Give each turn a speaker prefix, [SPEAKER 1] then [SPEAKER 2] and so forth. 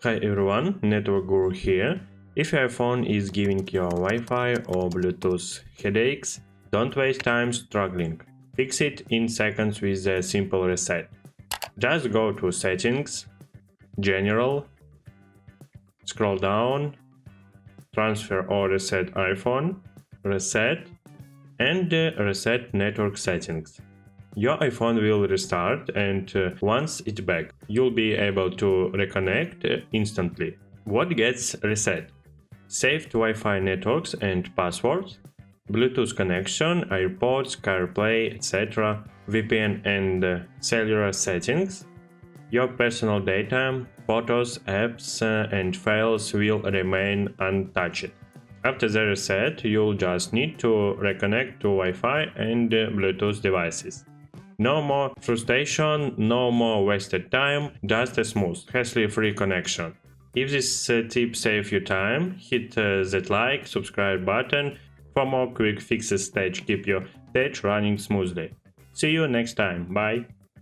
[SPEAKER 1] Hi everyone, Network Guru here. If your iPhone is giving you Wi-Fi or Bluetooth headaches, don't waste time struggling. Fix it in seconds with a simple reset. Just go to Settings, General, scroll down, Transfer or Reset iPhone, Reset, and Reset Network Settings. Your iPhone will restart, and once it's back, you'll be able to reconnect instantly. What gets reset? Saved Wi-Fi networks and passwords, Bluetooth connection, AirPods, CarPlay, etc., VPN and cellular settings. Your personal data, photos, apps, and files will remain untouched. After the reset, you'll just need to reconnect to Wi-Fi and Bluetooth devices. No more frustration, no more wasted time, just a smooth, hassle-free connection. If this tip saves you time, hit that like, subscribe button for more quick fixes that keep your tech running smoothly. See you next time, bye!